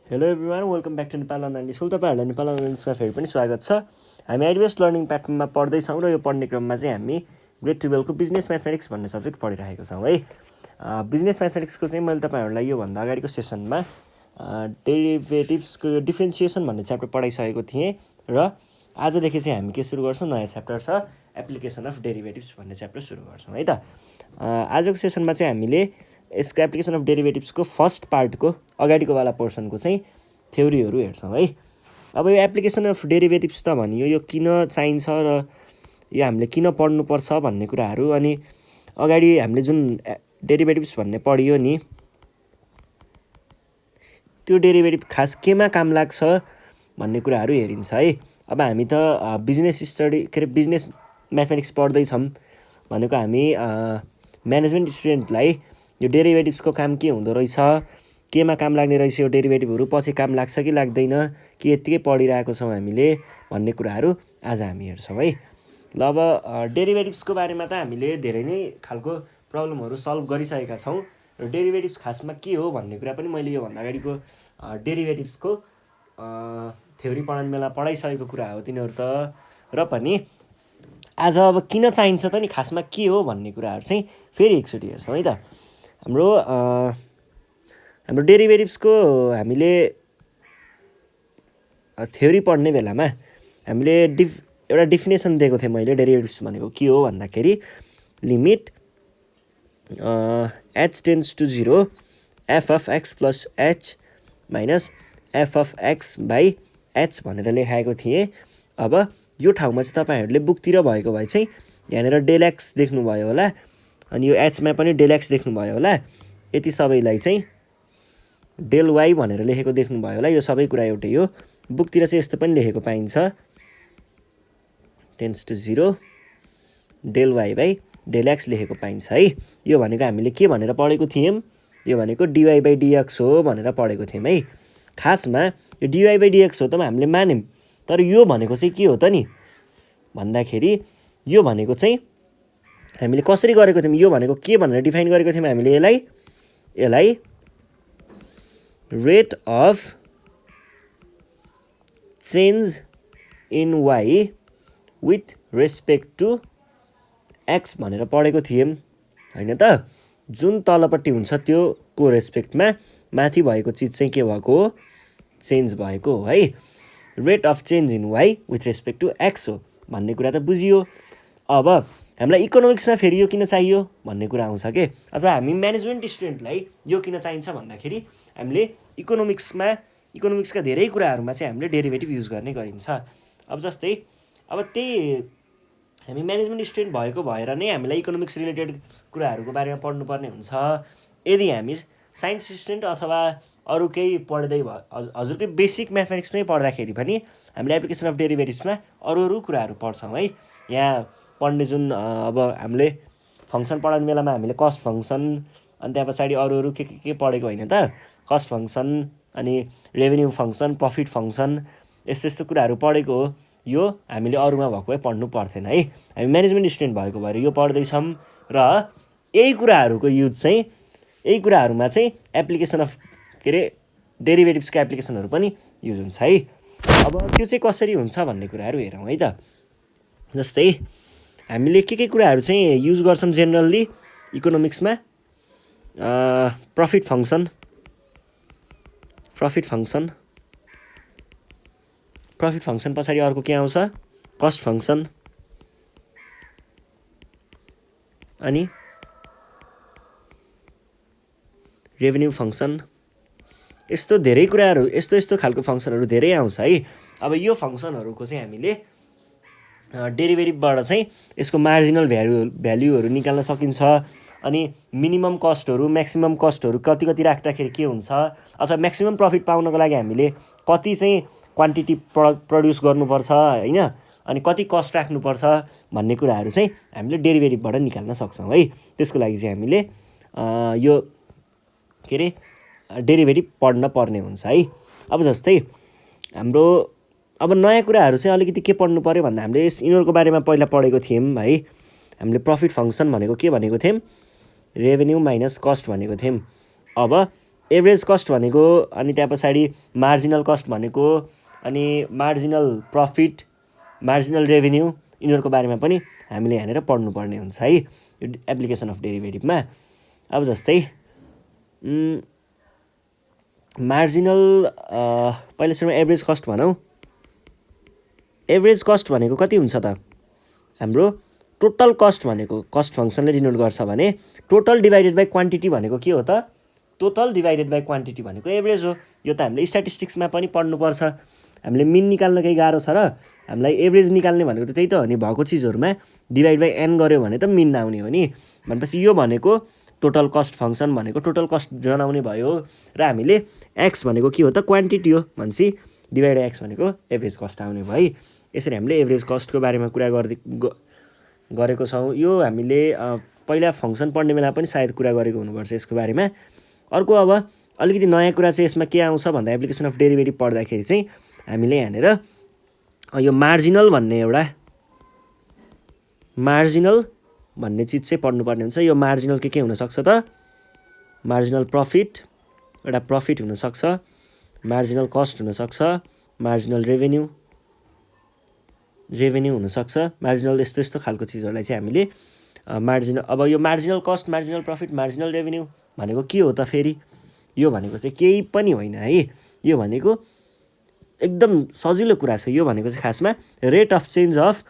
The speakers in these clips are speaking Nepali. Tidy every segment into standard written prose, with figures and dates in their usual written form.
Hello everyone, welcome back to Nepal online school. तपाईँहरूलाई नेपाल अनलाइन स्कुलमा फेरि पनि स्वागत छ। हामी एडभान्स लर्निङ प्लेटफर्ममा पढ्दैछौँ र यो पढ्ने क्रममा चाहिँ हामी ग्रेड 12को बिजनेस म्याथमेटिक्स भन्ने सब्जेक्ट पढिरहेको छौँ है। बिजनेस म्याथमेटिक्सको चाहिँ मैले तपाईँहरूलाई योभन्दा अगाडिको सेसनमा डेरिभेटिभ्सको डिफ्रेन्सिएसन भन्ने च्याप्टर पढाइसकेको थिएँ र आजदेखि चाहिँ हामी के सुरु गर्छौँ, नयाँ च्याप्टर छ एप्लिकेसन अफ डेरिभेटिभ्स भन्ने च्याप्टर सुरु गर्छौँ है त। आजको सेसनमा चाहिँ हामीले यसको एप्लिकेसन अफ डेरिभेटिभ्सको फर्स्ट पार्टको अगाडिको वाला पोर्सनको चाहिँ थ्योरीहरू हेर्छौँ है। अब यो एप्लिकेसन अफ डेरिभेटिभ्स त भनियो, यो किन चाहिन्छ र यो हामीले किन पढ्नुपर्छ भन्ने कुराहरू, अनि अगाडि हामीले जुन डेरिभेटिभ्स भन्ने पढियो नि, त्यो डेरिभेटिभ खास केमा काम लाग्छ भन्ने कुराहरू हेरिन्छ है। अब हामी त बिजनेस बिजनेस म्याथमेटिक्स पढ्दैछौँ भनेको हामी म्यानेजमेन्ट स्टुडेन्टलाई यो डेरिभेटिभ्सको काम के हुँदो रहेछ, केमा काम लाग्ने रहेछ, यो डेरिभेटिभहरू पछि काम लाग्छ कि लाग्दैन, कि यत्तिकै पढिरहेको छौँ हामीले भन्ने कुराहरू आज हामी हेर्छौँ है। ल अब डेरिभेटिभ्सको बारेमा त हामीले धेरै नै खालको प्रब्लमहरू सल्भ गरिसकेका छौँ र डेरिभेटिभ्स खासमा के हो भन्ने कुरा पनि मैले योभन्दा अगाडिको डेरिभेटिभ्सको थ्योरी पढाउने बेला पढाइसकेको कुरा हो तिनीहरू त। र पनि आज अब किन चाहिन्छ त नि, खासमा के हो भन्ने कुराहरू चाहिँ फेरि एकचोटि हेर्छौँ है त। हाम्रो डेरिभेटिभ्सको हामीले थ्योरी पढ्ने बेलामा हामीले एउटा डिफिनेसन दिएको थिएँ मैले। डेरिभेटिभ्स भनेको के हो भन्दाखेरि limit h tends to 0 f of x plus h minus f of x by h भनेर लेखाएको थिएँ। अब यो ठाउँमा चाहिँ तपाईँहरूले बुकतिर भएको भए चाहिँ यहाँनिर डेल एक्स देख्नुभयो होला, अनि यो एचमा पनि डेल एक्स देख्नुभयो होला। यति सबैलाई चाहिँ डेल वाई भनेर लेखेको देख्नुभयो होला। यो सबै कुरा एउटै हो। बुकतिर चाहिँ यस्तो पनि लेखेको पाइन्छ, tends to 0 del y by del x लेखेको पाइन्छ है। यो भनेको हामीले के भनेर पढेको थियौँ, यो भनेको डिवाई बाई डिएक्स हो भनेर पढेको थियौँ है। खासमा यो डिवाई बाई डिएक्स हो त हामीले मान्यौँ, तर यो भनेको चाहिँ के हो त नि भन्दाखेरि यो भनेको चाहिँ हामीले कसरी गरेको थियौँ, यो भनेको के भनेर डिफाइन गरेको थियौँ हामीले यसलाई rate of change in y with respect to x भनेर पढेको थियौँ होइन त। जुन तलपट्टि हुन्छ त्यो को रेस्पेक्टमा माथि भएको चिज चाहिँ के भएको हो, चेन्ज भएको हो है। Rate of change in y with respect to x हो भन्ने कुरा त बुझियो। अब हामीलाई इकोनोमिक्समा फेरि यो किन चाहियो भन्ने कुरा आउँछ के, अथवा हामी म्यानेजमेन्ट स्टुडेन्टलाई यो किन चाहिन्छ भन्दाखेरि हामीले इकोनोमिक्सका धेरै कुराहरूमा चाहिँ हामीले डेरिभेटिभ युज गर्ने गरिन्छ। अब जस्तै अब त्यही हामी म्यानेजमेन्ट स्टुडेन्ट भएको भएर नै हामीलाई इकोनोमिक्स रिलेटेड कुराहरूको बारेमा पढ्नुपर्ने हुन्छ। यदि हामी साइन्स स्टुडेन्ट अथवा अरू केही पढ्दै हजुरकै बेसिक म्याथमेटिक्समै पढ्दाखेरि पनि हामीले एप्लिकेसन अफ डेरिभेटिभ्समा अरू कुराहरू पढ्छौँ है। यहाँ पढ्ने जुन अब हामीले फङ्सन पढाउने बेलामा हामीले कस्ट फङ्सन, अनि त्यहाँ पछाडि अरू के पढेको होइन त, कस्ट फङ्सन अनि रेभेन्यू फङ्सन, प्रफिट फङ्सन, यस्तो कुराहरू पढेको हो। यो हामीले अरूमा भएको भए पढ्नु पर्थेन है। हामी म्यानेजमेन्ट स्टुडेन्ट भएको भएर यो पढ्दैछौँ र यही कुराहरूको युज चाहिँ यही कुराहरूमा चाहिँ एप्लिकेसन अफ डेरिभेटिभ्सका एप्लिकेसनहरू पनि युज हुन्छ है। अब त्यो चाहिँ कसरी हुन्छ भन्ने कुराहरू हेरौँ है त। जस्तै हामीले के कुराहरू चाहिँ युज गर्छौँ जेनरल्ली इकोनोमिक्समा, प्रफिट फङ्सन पछाडि अर्को के आउँछ, कस्ट फङ्सन, अनि रेभेन्यू फङ्सन। यस्तो धेरै कुराहरू, यस्तो खालको फङ्सनहरू धेरै आउँछ है। अब यो फङ्सनहरूको चाहिँ हामीले डेरिभेटिभबाट चाहिँ यसको मार्जिनल भ्याल्युहरू निकाल्न सकिन्छ, अनि मिनिमम कस्टहरू म्याक्सिमम कस्टहरू कति राख्दाखेरि के हुन्छ, अथवा म्याक्सिमम प्रफिट पाउनको लागि हामीले कति चाहिँ क्वान्टिटी प्रड्युस गर्नुपर्छ होइन, अनि कति कस्ट राख्नुपर्छ भन्ने कुराहरू चाहिँ हामीले डेरिभेटिभबाट निकाल्न सक्छौँ है। त्यसको लागि चाहिँ हामीले यो डेरिभेटिभ पढ्न पर्ने हुन्छ है। अब जस्तै हाम्रो अब नयाँ कुराहरू चाहिँ अलिकति के पढ्नु पऱ्यो भन्दा हामीले यिनीहरूको बारेमा पहिला पढेको थियौँ है। हामीले प्रफिट फङ्सन भनेको के भनेको थियौँ, रेभेन्यू माइनस कस्ट भनेको थियौँ। अब एभरेज कस्ट भनेको, अनि त्यहाँ पछाडि मार्जिनल कस्ट भनेको, अनि मार्जिनल प्रफिट, मार्जिनल रेभेन्यू, यिनीहरूको बारेमा पनि हामीले यहाँनिर पढ्नुपर्ने हुन्छ है यो एप्लिकेसन अफ डेरिभेटिभमा। अब जस्तै मार्जिनल पहिला सुरुमा एभरेज कस्ट भनौँ। एभरेज कस्ट भनेको कति हुन्छ त? हाम्रो टोटल कस्ट भनेको कस्ट फङ्सनले डिनोट गर्छ भने टोटल डिभाइडेड बाई क्वान्टिटी भनेको के हो त? टोटल डिभाइडेड बाई क्वान्टिटी भनेको एभरेज हो। यो त हामीले स्ट्याटिस्टिक्समा पनि पढ्नुपर्छ। हामीले मिन निकाल्न केही गाह्रो छ र हामीलाई एभरेज निकाल्ने भनेको त त्यही त हो नि, भएको चिजहरूमा डिभाइड बाई एन गऱ्यो भने त मिन आउने हो नि। भनेपछि यो भनेको टोटल कस्ट फङ्सन भनेको टोटल कस्ट जनाउने भयो, र हामीले एक्स भनेको के हो त? क्वान्टिटी हो भनेपछि डिभाइड एक्स भनेको एभरेज कस्ट आउने भयो है। यसरी हामीले एभरेज कस्टको बारेमा कुरा गरेको छौँ। यो हामीले पहिला फङ्सन पढ्ने बेला पनि सायद कुरा गरेको हुनुपर्छ यसको बारेमा। अर्को अब अलिकति नयाँ कुरा चाहिँ यसमा के आउँछ भन्दा एप्लिकेसन अफ डेरिभेटिभ पढ्दाखेरि चाहिँ हामीले यहाँनिर यो मार्जिनल भन्ने चिज चाहिँ पढ्नुपर्ने हुन्छ। यो मार्जिनल के हुनसक्छ त? मार्जिनल प्रफिट, एउटा प्रफिट हुनसक्छ, मार्जिनल कस्ट हुनसक्छ, मार्जिनल रेभेन्यू हुनसक्छ, मार्जिनल यस्तो खालको चिजहरूलाई चाहिँ हामीले मार्जिनल। अब यो marginal cost, marginal profit, marginal revenue भनेको के हो त फेरि? यो भनेको चाहिँ केही पनि होइन है। यो भनेको एकदम सजिलो कुरा छ। यो भनेको चाहिँ खासमा रेट अफ चेन्ज अफ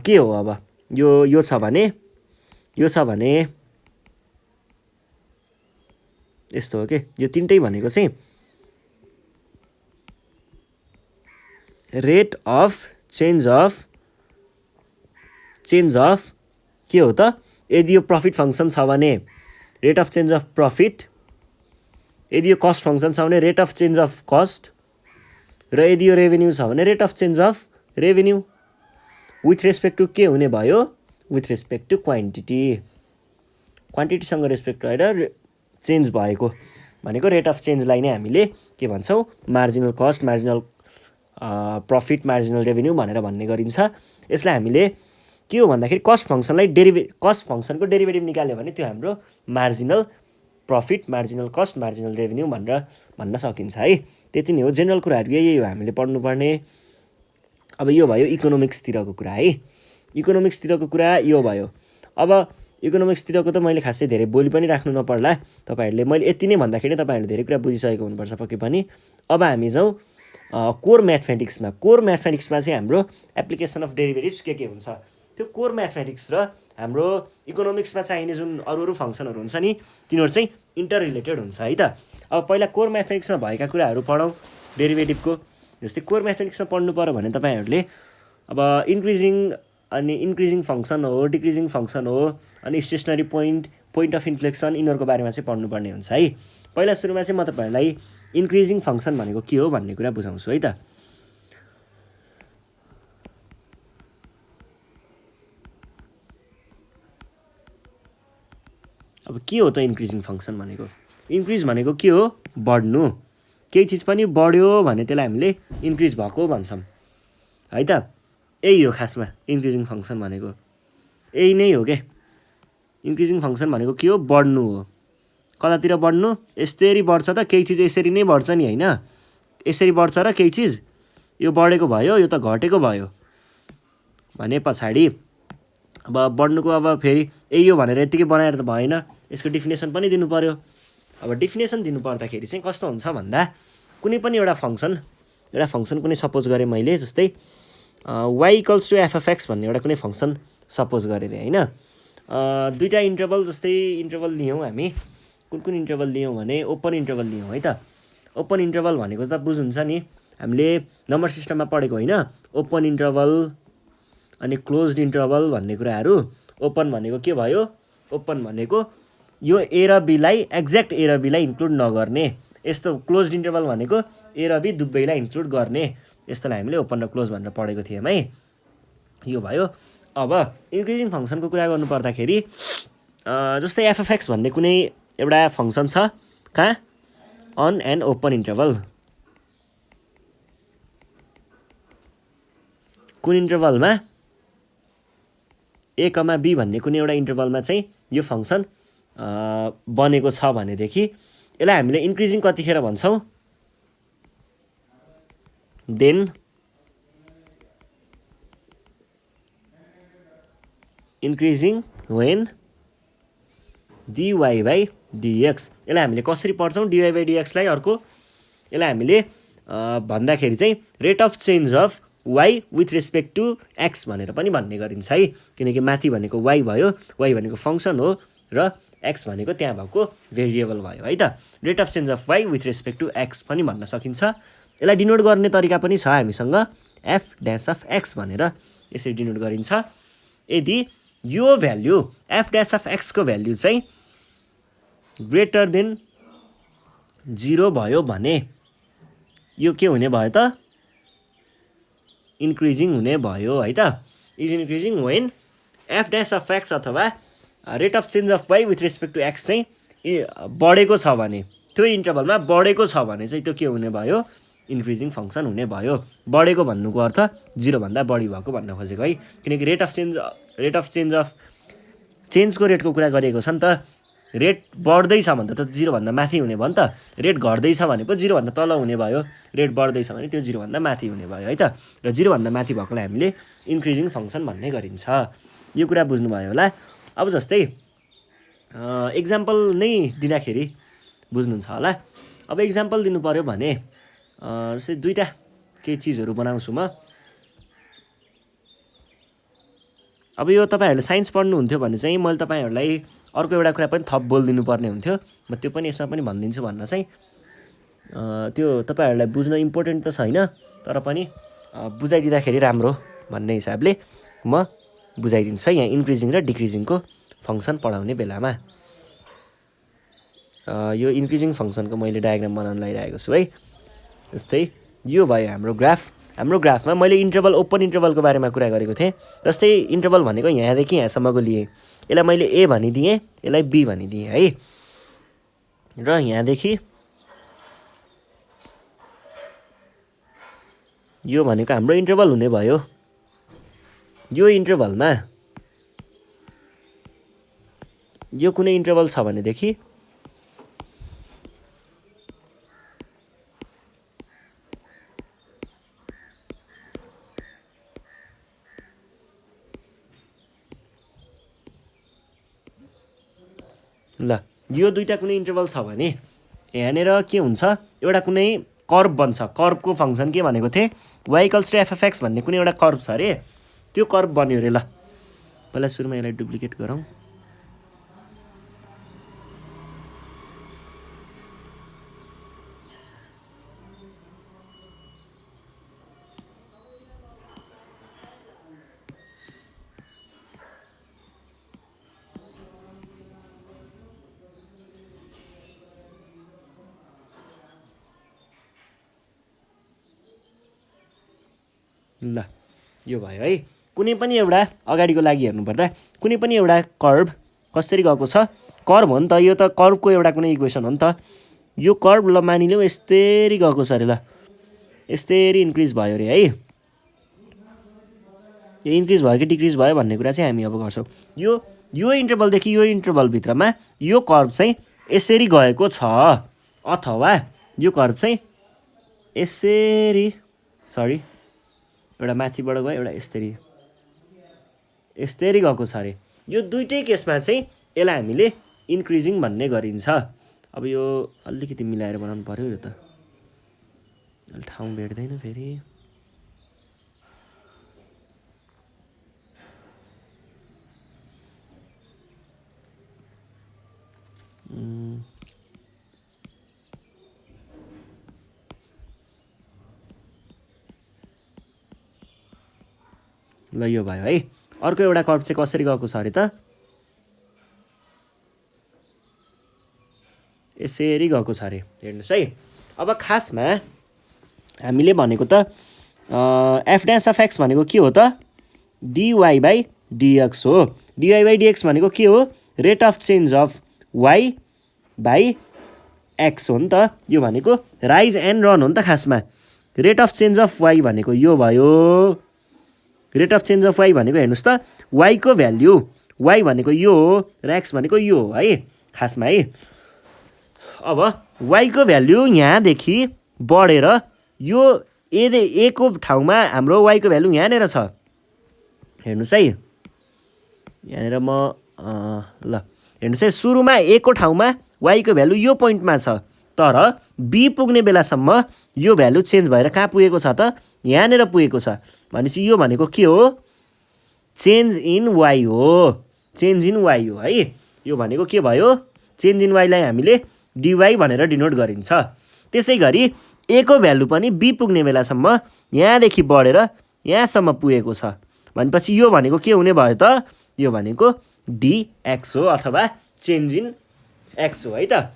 के हो? अब यो छ भने यस्तो हो कि यो तिनटै भनेको चाहिँ रेट अफ चेन्ज अफ के हो त? यदि यो प्रफिट फङ्सन छ भने rate of change of profit, यदि यो कस्ट फङ्सन छ भने rate of change of cost, र यदि यो रेभेन्यू छ भने rate of change of revenue. With respect to के हुने भयो? With respect to quantity. क्वान्टिटीसँग रेस्पेक्ट गरेर चेन्ज भएको भनेको रेट अफ चेन्जलाई नै हामीले के भन्छौँ? Marginal cost, marginal profit, marginal revenue भनेर भन्ने गरिन्छ। यसलाई हामीले के हो भन्दाखेरि कस्ट फङ्सनको डेरिभेटिभ निकाल्यो भने त्यो हाम्रो marginal profit, marginal cost, marginal revenue भनेर भन्न सकिन्छ है। त्यति नै हो, जेनरल कुराहरू यही हो हामीले पढ्नुपर्ने। अब यो भयो इकोनोमिक्सतिरको कुरा है। इकोनोमिक्सतिरको कुरा यो भयो। अब इकोनोमिक्सतिरको त मैले खासै धेरै बोली पनि राख्नु नपर्ला तपाईँहरूले। मैले यति नै भन्दाखेरि तपाईँहरूले धेरै कुरा बुझिसकेको हुनुपर्छ पक्कै पनि। अब हामी जाउँ कोर म्याथमेटिक्समा। कोर म्याथमेटिक्समा चाहिँ हाम्रो एप्लिकेसन अफ डेरिभेटिभ्स के हुन्छ? त्यो कोर म्याथमेटिक्स र हाम्रो इकोनोमिक्समा चाहिने जुन अरू फङ्सनहरू हुन्छ नि, तिनीहरू चाहिँ इन्टर रिलेटेड हुन्छ है त। अब पहिला कोर म्याथमेटिक्समा भएका कुराहरू पढौँ डेरिभेटिभको। जस्तै कोर म्याथमेटिक्समा पढ्नु पऱ्यो भने तपाईँहरूले अब इन्क्रिजिङ फङ्सन हो, डिक्रिजिङ फङ्सन हो, अनि स्टेसनरी पोइन्ट अफ इन्फ्लेक्सन, यिनीहरूको बारेमा चाहिँ पढ्नुपर्ने हुन्छ है। पहिला सुरुमा चाहिँ म तपाईँहरूलाई इन्क्रिजिङ फङ्सन भनेको के हो भन्ने कुरा बुझाउँछु है त। अब के हो त इन्क्रिजिङ फङ्सन भनेको? इन्क्रिज भनेको के हो? बढ्नु। केही चिज पनि बढ्यो भने त्यसलाई हामीले इन्क्रिज भएको भन्छौँ है त। यही हो खासमा इन्क्रिजिङ फङ्सन भनेको, यही नै हो क्या। इन्क्रिजिङ फङ्सन भनेको के हो? बढ्नु हो। कतातिर बढ्नु? यसरी बढ्छ त, केही चिज यसरी नै बढ्छ नि होइन? यसरी बढ्छ र केही चिज यो बढेको भयो, यो त घटेको भयो भने पछाडि अब बढ्नुको अब फेरि यही हो भनेर यत्तिकै बनाएर त भएन, यसको डिफिनेसन पनि दिनु पऱ्यो। अब डिफिनेसन दिनु पर्दाखेरि चाहिँ कस्तो हुन्छ भन्दा कुनै पनि एउटा फङ्सन कुनै सपोज गरेँ मैले, जस्तै y equals to f of x भन्ने एउटा कुनै फङ्सन सपोज गरेर होइन। दुईवटा इन्टरभल, जस्तै इन्टरभल लियौँ हामी। कुन इन्टरभल लियौँ भने ओपन इन्टरभल लियौँ है त। ओपन इन्टरभल भनेको त बुझ्नुहुन्छ नि, हामीले नम्बर सिस्टममा पढेको होइन? ओपन इन्टरभल अनि क्लोज्ड इन्टरभल भन्ने कुराहरू। ओपन भनेको के भयो? ओपन भनेको यो ए र बीलाई, एक्ज्याक्ट ए र बीलाई इन्क्लुड नगर्ने। यस्तो क्लोज्ड इन्टरभल भनेको ए र बी दुवैलाई इन्क्लुड गर्ने। यस्तोलाई हामीले ओपन र क्लोज भनेर पढेको थियौँ है। यो भयो। अब इन्क्रिजिङ फङ्सनको कुरा गर्नु पर्दाखेरि जस्तै एफ अफ एक्स भन्ने कुनै एउटा फङ्सन छ कहाँ? On and open interval. कुन इन्टरभलमा? ए कमा बी भन्ने कुनै एउटा इन्टरभलमा चाहिँ यो फङ्सन बनेको छ भनेदेखि यसलाई हामीले इन्क्रिजिङ कतिखेर भन्छौँ then increasing when dy by dx। यसलाई हामीले कसरी पढ्छौँ dy by dx लाई अर्को यसलाई हामीले भन्दाखेरि चाहिँ rate of change of y with respect to x भनेर पनि भन्ने गरिन्छ है, किनकि माथि भनेको y भयो, y भनेको फङ्सन हो र x भनेको त्यहाँ भएको भेरिएबल भयो है त। Rate of change of y with respect to x पनि भन्न सकिन्छ। यसलाई डिनोट गर्ने तरिका पनि छ हामीसँग f ड्यास अफ x भनेर यसरी डिनोट गरिन्छ। यदि यो value f dash of x को भ्याल्यु चाहिँ ग्रेटर देन 0 भयो भने यो के हुने भयो त इन्क्रिजिङ हुने भयो है त। Is increasing when f dash of x अथवा rate of change of y with respect to x चाहिँ बढेको छ भने, त्यो इन्टरभलमा बढेको छ भने चाहिँ त्यो के हुने भयो इन्क्रिजिङ फङ्सन हुने भयो। बढेको भन्नुको अर्थ 0 भन्दा बढी भएको भन्न खोजेको है, किनकि रेट अफ चेन्जको रेटको कुरा गरिएको छ नि त। रेट बढ्दैछ भने त 0 भन्दा माथि हुने भयो नि त, रेट घट्दैछ भने पो 0 भन्दा तल हुने भयो, रेट बढ्दैछ भने त्यो 0 भन्दा माथि हुने भयो है त। र 0 भन्दा माथि भएकोलाई हामीले इन्क्रिजिङ फङ्सन भन्ने गरिन्छ। यो कुरा बुझ्नुभयो होला। अब जस्तै एक्जाम्पल नै दिँदाखेरि बुझ्नुहुन्छ होला। अब एक्जाम्पल दिनु पर्यो भने जस्तै दुईवटा केही चिजहरू बनाउँछु म। अब यो तपाईँहरूले साइन्स पढ्नुहुन्थ्यो भने चाहिँ मैले तपाईँहरूलाई अर्को एउटा कुरा पनि थप बोलिदिनु पर्ने हुन्थ्यो, म त्यो पनि यसमा पनि भनिदिन्छु भन्न चाहिँ त्यो तपाईँहरूलाई बुझ्न इम्पोर्टेन्ट त छैन, तर पनि बुझाइदिँदाखेरि राम्रो भन्ने हिसाबले म बुझाइदिन्छु है। यहाँ इन्क्रिजिङ र डिक्रिजिङको फङ्सन पढाउने बेलामा यो इन्क्रिजिङ फङ्सनको मैले डायग्राम बनाउन लागिरहेको छु है। जस्तै यो भयो हाम्रो ग्राफ। हाम्रो ग्राफमा मैले इन्टरभल ओपन इन्टरभलको बारेमा कुरा गरेको थिएँ। जस्तै इन्टरभल भनेको यहाँदेखि यहाँसम्मको लिए, यसलाई मैले ए भनिदिएँ, यसलाई बी भनिदिएँ है। र यहाँदेखि यो भनेको हाम्रो इन्टरभल हुने भयो। यो इन्टरभलमा यो कुनै इन्टरभल छ भनेदेखि ल यो दुईटा कुनै इन्टरभल छ भने यहाँनिर के हुन्छ, एउटा कुनै कर्भ बन्छ। कर्भको फङ्सन के भनेको थिएँ y equals to f of x भन्ने कुनै एउटा कर्भ छ अरे, त्यो कर्भ बन्यो अरे। ल पहिला सुरुमा यसलाई डुप्लिकेट गरौँ। ल यो भयो है। कुनै पनि एउटा अगाडिको लागि हेर्नुपर्दा कुनै पनि एउटा कर्भ कसरी गएको छ, कर्भ हो नि त यो, त कर्भको एउटा कुनै इक्वेसन हो नि त यो कर्भ। ल मानिलिउँ यस्तरी गएको छ अरे, ल यस्तरी इन्क्रिज भयो अरे है। यो इन्क्रिज भयो कि डिक्रिज भयो भन्ने कुरा चाहिँ हामी अब गर्छौँ। यो इन्टरभलदेखि यो इन्टरभलभित्रमा यो कर्भ चाहिँ यसरी गएको छ, अथवा यो कर्भ चाहिँ यसरी एउटा माथिबाट गयो, एउटा यस्तरी गएको छ अरे। यो दुइटै केसमा चाहिँ यसलाई हामीले इन्क्रिजिङ भन्ने गरिन्छ। अब यो अलिकति मिलाएर बनाउनु पर्यो, यो त ठाउँ भेट्दैन फेरि। ल यो भयो है। अर्को एउटा कर्भ चाहिँ कसरी गएको छ अरे त यसरी गएको छ अरे, हेर्नुहोस् है। अब खासमा हामीले भनेको त एफ ड्यास अफ एक्स भनेको के हो त dy बाई dx हो। dy बाई dx भनेको के हो, rate of change of y by x हो नि त। यो भनेको राइज एन्ड रन हो नि त खासमा। Rate of change of y भनेको यो भयो, rate of change of y भनेको हेर्नुहोस् त y को भ्याल्यु y भनेको यो हो र x भनेको यो हो है खासमा है। अब y को भ्यालु यहाँदेखि बढेर यो a को ठाउँमा हाम्रो y को भ्यालु यहाँनिर छ। हेर्नुहोस् है, यहाँनिर म ल हेर्नुहोस् है, सुरुमा a को ठाउँमा y को भ्यालु यो पोइन्टमा छ, तर b पुग्ने बेलासम्म यो भ्यालु चेन्ज भएर कहाँ पुगेको छ त, यहाँनिर पुगेको छ। भनेपछि यो भनेको के हो, चेन्ज इन y हो, चेन्ज इन y हो है। यो भनेको के भयो, चेन्ज इन y लाई हामीले dy भनेर डिनोट गरिन्छ। त्यसै गरी a को भ्यालु पनि b पुग्ने बेलासम्म यहाँदेखि बढेर यहाँसम्म पुगेको छ। भनेपछि यो भनेको के हुने भयो त, यो भनेको dx हो अथवा चेन्ज इन x हो है त।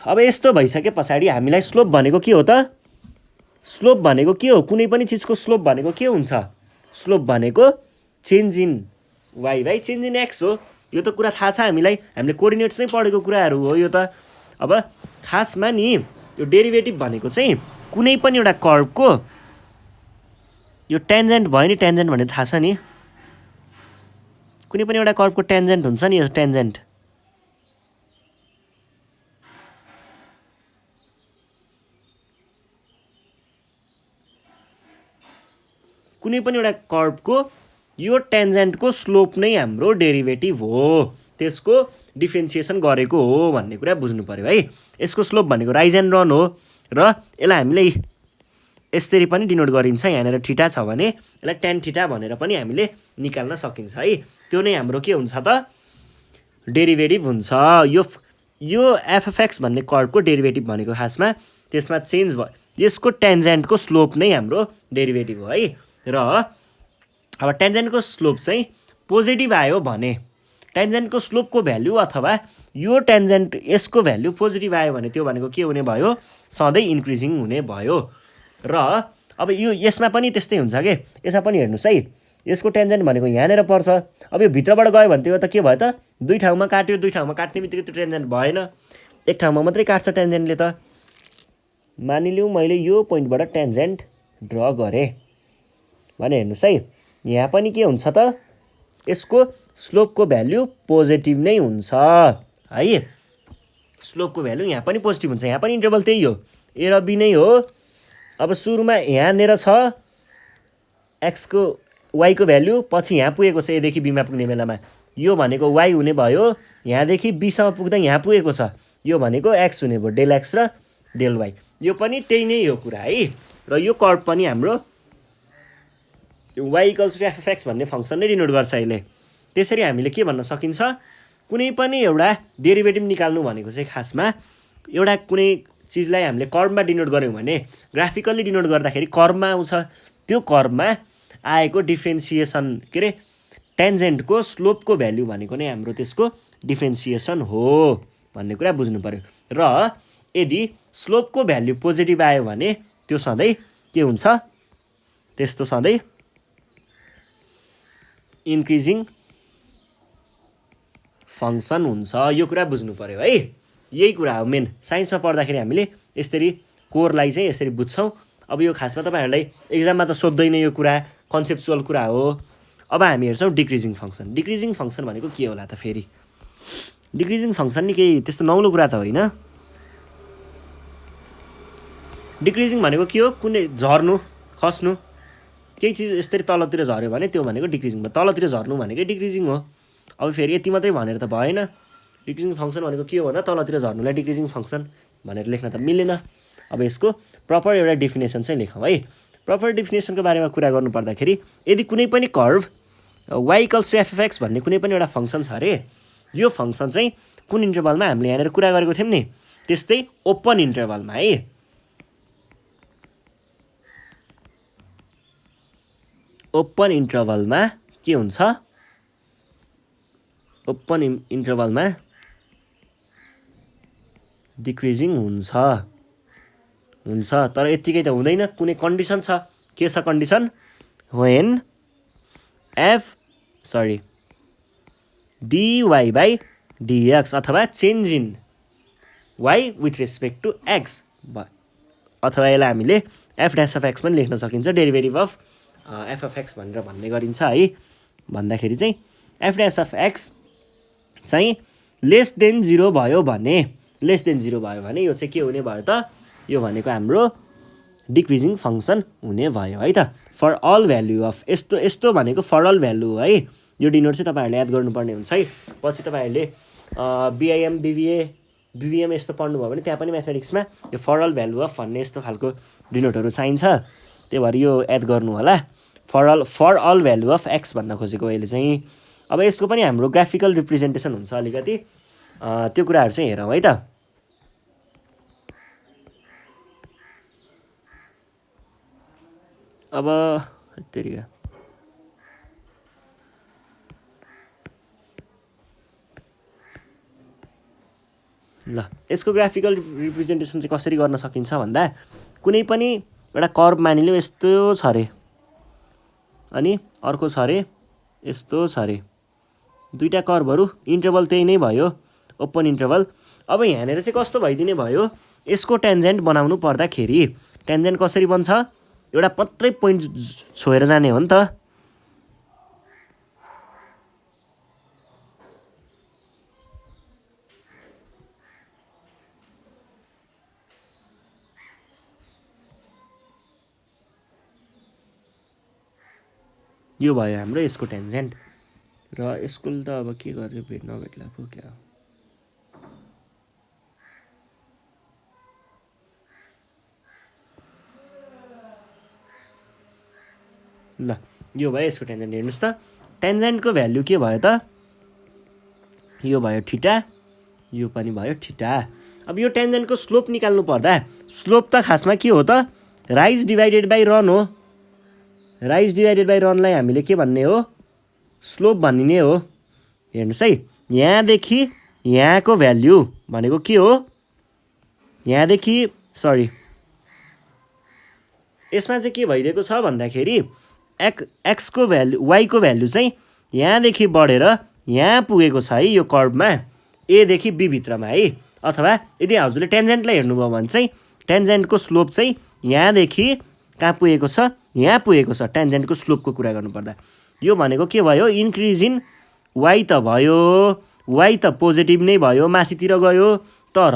अब यस्तो भइसके पछाडि हामीलाई स्लोप भनेको के हो त, स्लोप भनेको के हो, कुनै पनि चिजको स्लोप भनेको के हुन्छ, स्लोप भनेको change in y by change in x हो। यो त कुरा थाहा छ हामीलाई, हामीले कोअर्डिनेट्समै पढेको कुराहरू हो यो त। अब खासमा नि यो डेरिभेटिभ भनेको चाहिँ कुनै पनि एउटा कर्वको, यो टेन्जेन्ट भयो नि, टेन्जेन्ट भन्ने थाहा छ नि, कुनै पनि एउटा कर्वको टेन्जेन्ट हुन्छ नि, यो टेन्जेन्ट, कुनै पनि एउटा कर्वको यो टेन्जेन्टको स्लोप नै हाम्रो डेरिभेटिभ हो, त्यसको डिफ्रेन्सिएसन गरेको हो भन्ने कुरा बुझ्नु पर्यो है। यसको स्लोप भनेको राइज एन्ड रन हो र यसलाई हामीले यसरी पनि डिनोट गरिन्छ। यहाँनिर थीटा छ भने यसलाई tan थीटा भनेर पनि हामीले निकाल्न सकिन्छ है। त्यो नै हाम्रो के हुन्छ त, डेरिभेटिभ हुन्छ। यो f(x) भन्ने कर्वको डेरिभेटिभ भनेको खासमा त्यसमा चेन्ज भयो, यसको टेन्जेन्टको स्लोप नै हाम्रो डेरिभेटिभ हो है। र अब टेन्जेन्टको स्लोप चाहिँ पोजिटिभ आयो भने, टेन्जेन्टको स्लोपको भ्यालु अथवा यो टेन्जेन्ट यसको भ्यालु पोजिटिभ आयो भने त्यो भनेको के हुने भयो, सधैँ इन्क्रिजिङ हुने भयो। र अब यो यसमा पनि त्यस्तै हुन्छ के, यसमा पनि हेर्नुहोस् है, यसको टेन्जेन्ट भनेको यहाँनिर पर्छ। अब यो भित्रबाट गयो भने त्यो त के भयो त, दुई ठाउँमा काट्यो, दुई ठाउँमा काट्ने बित्तिकै त्यो टेन्जेन्ट भएन, एक ठाउँमा मात्रै काट्छ टेन्जेन्टले त। मानिलिउँ मैले यो पोइन्टबाट टेन्जेन्ट ड्र गरेँ भने हेर्नुहोस् है, यहाँ पनि के हुन्छ त, यसको स्लोपको भ्यालु पोजिटिभ नै हुन्छ है। स्लोपको भ्यालु यहाँ पनि पोजिटिभ हुन्छ, यहाँ पनि इन्टरभल त्यही हो, a र b नै हो। अब सुरुमा यहाँनिर छ x को y को भ्यालु, पछि यहाँ पुगेको छ a देखि b मा पुग्ने बेलामा, यो भनेको y हुने भयो, यहाँदेखि b सम्म पुग्दा यहाँ पुगेको छ, यो भनेको x हुने भयो, डेल x र डेल y, यो पनि त्यही नै हो कुरा है। र यो कर्व पनि हाम्रो y इक्वल्स टु f(x) भन्ने फङ्सन नै डिनोट गर्छ अहिले। त्यसरी हामीले के भन्न सकिन्छ, कुनै पनि एउटा डेरिभेटिभ निकाल्नु भनेको चाहिँ खासमा एउटा कुनै चिजलाई हामीले कर्वमा डिनोट गऱ्यौँ भने, ग्राफिकल्ली डिनोट गर्दाखेरि कर्वमा आउँछ, त्यो कर्वमा आएको डिफ्रेन्सिएसन के अरे टेन्जेन्टको स्लोपको भ्यालु भनेको नै हाम्रो त्यसको डिफ्रेन्सिएसन हो भन्ने कुरा बुझ्नु पर्यो। र यदि स्लोपको भ्यालु पोजिटिभ आयो भने त्यो सधैँ के हुन्छ, त्यस्तो सधैँ इन्क्रिजिङ फङ्सन हुन्छ, यो कुरा बुझ्नु पर्यो है। यही कुरा हो मेन, साइन्समा पढ्दाखेरि हामीले यसरी कोरलाई चाहिँ यसरी बुझ्छौँ। अब यो खासमा तपाईँहरूलाई एक्जाममा त सोध्दैन यो कुरा, कन्सेप्चुअल कुरा हो। अब हामी हेर्छौँ डिक्रिजिङ फङ्सन। डिक्रिजिङ फङ्सन भनेको के होला त फेरि, डिक्रिजिङ फङ्सन नि केही त्यस्तो नौलो कुरा त होइन। डिक्रिजिङ भनेको के हो, कुनै झर्नु खस्नु, केही चिज यसरी तलतिर झऱ्यो भने त्यो भनेको डिक्रिजिङ भयो, तलतिर झर्नु भनेकै डिक्रिजिङ हो। अब फेरि यति मात्रै भनेर त भएन, डिक्रिजिङ फङ्सन भनेको के हो भन्दा तलतिर झर्नुलाई डिक्रिजिङ फङ्सन भनेर लेख्न त मिलेन। अब यसको प्रपर एउटा डेफिनेसन चाहिँ लेखौँ है। प्रपर डेफिनेसनको बारेमा कुरा गर्नु पर्दाखेरि, यदि कुनै पनि curve y equals to f(x) भन्ने कुनै पनि एउटा फङ्सन छ अरे, यो फङ्सन चाहिँ कुन इन्टरभलमा हामीले यहाँनिर कुरा गरेको थियौँ नि, त्यस्तै ओपन इन्टरभलमा है, ओपन इन्टरभलमा के हुन्छ, ओपन इन्टरभलमा डिक्रिजिङ हुन्छ। तर यत्तिकै त हुँदैन, कुनै कन्डिसन छ। के छ condition, when dy by dx अथवा change in y with respect to x, अथवा यसलाई हामीले f' पनि लेख्न सकिन्छ, डेरिभेटिभ अफ f(x) भनेर भन्ने गरिन्छ है। भन्दाखेरि चाहिँ f' चाहिँ लेस देन 0 भयो भने, लेस देन 0 भयो भने यो चाहिँ के हुने भयो त, यो भनेको हाम्रो डिक्रिजिङ फङ्सन हुने भयो है त। फर अल भ्यालु अफ यस्तो यस्तो भनेको फर अल भ्यालु हो है, यो डिनोट चाहिँ तपाईँहरूले याद गर्नुपर्ने हुन्छ है। पछि तपाईँहरूले बिआइएम बिबिएम यस्तो पढ्नुभयो भने त्यहाँ पनि म्याथमेटिक्समा यो फर अल भ्यालु अफ भन्ने यस्तो खालको डिनोटहरू चाहिन्छ, त्यही भएर यो याद गर्नु होला। For all value of x भन्न खोजेको अहिले चाहिँ। अब यसको पनि हाम्रो ग्राफिकल रिप्रेजेन्टेसन हुन्छ अलिकति, त्यो कुराहरू चाहिँ हेरौँ है त। अब तेरिका ल यसको ग्राफिकल रिप्रेजेन्टेसन चाहिँ कसरी गर्न सकिन्छ भन्दा, कुनै पनि एउटा कर्भ मानिलियो यस्तो छ अरे, अनि अर्को छ अरे यस्तो छ अरे, दुईवटा कर्भहरू, इन्टरभल त्यही नै भयो, ओपन इन्टरभल। अब यहाँनिर चाहिँ कस्तो भइदिने भयो, यसको टेन्जेन्ट बनाउनु पर्दाखेरि टेन्जेन्ट कसरी बन्छ, एउटा मात्रै पोइन्ट छोएर जाने हो नि त। यो भयो हाम्रो यसको टेन्जेन्ट, र यसको त अब के गर्यो नभेट्ला पो क्या। ल यो भयो यसको टेन्जेन्ट, हेर्नुहोस् त टेन्जेन्टको भ्याल्यु के भयो त, यो भयो थीटा, यो पनि भयो थीटा। अब यो टेन्जेन्टको स्लोप निकाल्नु पर्दा, स्लोप त खासमा के हो त, राइज डिभाइडेड बाई रन हो। राइज डिभाइडेड बाई रनलाई हामीले के भन्ने हो, स्लोप भनिने हो। हेर्नुहोस् है, यहाँदेखि यहाँको भ्याल्यु भनेको के हो, यहाँदेखि यसमा चाहिँ के भइदिएको छ भन्दाखेरि एक्सको भ्याल्यु वाईको भ्याल्यु चाहिँ यहाँदेखि बढेर यहाँ पुगेको छ है, यो कर्भमा एदेखि बी भित्रमा है। अथवा यदि हजुरले टेन्जेन्टलाई हेर्नुभयो भने चाहिँ टेन्जेन्टको स्लोप चाहिँ यहाँदेखि कहाँ पुगेको छ, यहाँ पुगेको छ, टेन्जेन्टको स्लोपको कुरा गर्नुपर्दा। यो भनेको के भयो, इन्क्रिज इन वाई त भयो, वाई त पोजिटिभ नै भयो, माथितिर गयो। तर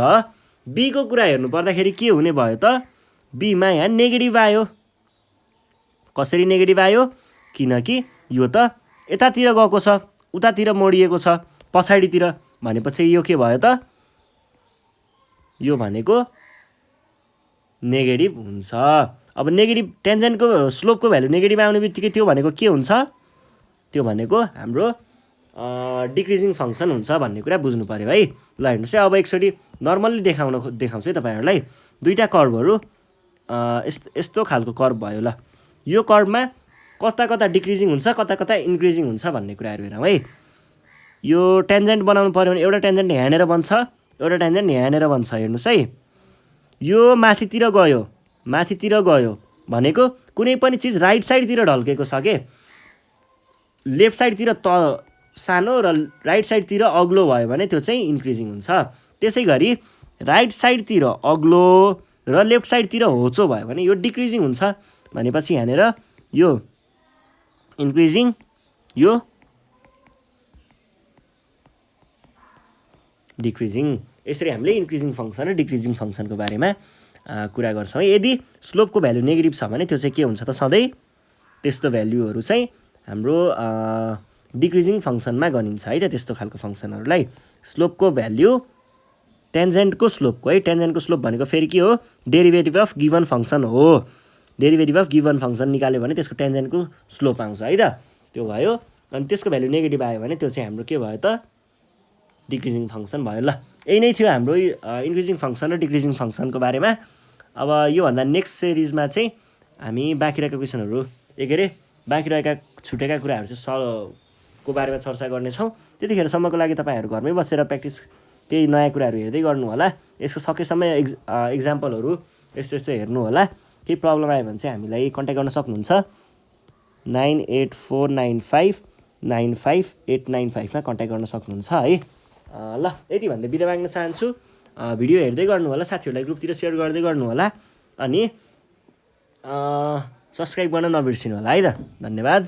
बीको कुरा हेर्नु पर्दाखेरि के हुने भयो त, बीमा यहाँ नेगेटिभ आयो। कसरी नेगेटिभ आयो, किनकि यो त यतातिर गएको छ, उतातिर मोडिएको छ पछाडितिर, भनेपछि यो के भयो त, यो भनेको नेगेटिभ हुन्छ। अब नेगेटिभ टेन्जेन्टको स्लोपको भ्यालु नेगेटिभ आउने बित्तिकै त्यो भनेको के हुन्छ, त्यो भनेको हाम्रो डिक्रिजिङ फङ्सन हुन्छ भन्ने कुरा बुझ्नु पऱ्यो है। ल हेर्नुहोस् है, अब एकचोटि नर्मल्ली देखाउँछु है तपाईँहरूलाई। दुईवटा कर्भहरू यस्तो खालको कर्भ भयो। ल यो कर्भमा कता कता डिक्रिजिङ हुन्छ, कता कता इन्क्रिजिङ हुन्छ भन्ने कुराहरू हेरौँ है। यो टेन्जेन्ट बनाउनु पऱ्यो भने एउटा टेन्जेन्ट यहाँनिर बन्छ, एउटा टेन्जेन्ट यहाँनिर बन्छ। हेर्नुहोस् है, यो माथितिर गयो भनेको कुनै पनि चिज राइट साइडतिर ढल्केको छ के, लेफ्ट साइडतिर त सानो र राइट साइडतिर अग्लो भयो भने त्यो चाहिँ इन्क्रिजिङ हुन्छ। त्यसै गरी राइट साइडतिर अग्लो र लेफ्ट साइडतिर होचो भयो भने यो डिक्रिजिङ हुन्छ। भनेपछि यहाँनिर यो इन्क्रिजिङ, यो डिक्रिजिङ, यसरी हामीले इन्क्रिजिङ फङ्सन र डिक्रिजिङ फङ्सनको बारेमा कुरा गर्छौँ। यदि स्लोपको भ्यालु नेगेटिभ छ भने त्यो चाहिँ के हुन्छ त, सधैँ त्यस्तो भ्यालुहरू चाहिँ हाम्रो डिक्रिजिङ फङ्सनमा गनिन्छ है त। त्यस्तो खालको फङ्सनहरूलाई स्लोपको भ्याल्यु टेन्जेन्टको स्लोपको है, टेन्जेन्टको स्लोप भनेको फेरि के हो, डेरिभेटिभ अफ गिभन फङ्सन हो। डेरिभेटिभ अफ गिभन फङ्सन निकाल्यो भने त्यसको टेन्जेन्टको स्लोप आउँछ है त, त्यो भयो। अनि त्यसको भ्यालु नेगेटिभ आयो भने त्यो चाहिँ हाम्रो के भयो त, डिक्रिजिङ फङ्सन भयो। ल यही नै थियो हाम्रो इन्क्रिजिङ फङ्सन र डिक्रिजिङ फङ्सनको बारेमा। अब योभन्दा नेक्स्ट सिरिजमा चाहिँ हामी बाँकी रहेका क्वेसनहरू बाँकी रहेका छुटेका कुराहरू चाहिँ को बारेमा चर्चा गर्नेछौँ। त्यतिखेरसम्मको लागि तपाईँहरू घरमै बसेर प्र्याक्टिस केही नयाँ कुराहरू हेर्दै गर्नु होला। यसको सकेसम्म एक्जाम्पलहरू यस्तो हेर्नु होला। केही प्रब्लम आयो भने चाहिँ हामीलाई कन्ट्याक्ट गर्न सक्नुहुन्छ। 9849595895मा कन्ट्याक्ट गर्न सक्नुहुन्छ है। ल यति भन्दै बिदा माग्न चाहन्छु। भिडियो हेर्दै गर्नु होला, साथीहरूलाई ग्रुपतिर सेयर गर्दै गर्नु होला, अनि सब्सक्राइब गर्न नबिर्सिनु होला है त। धन्यवाद।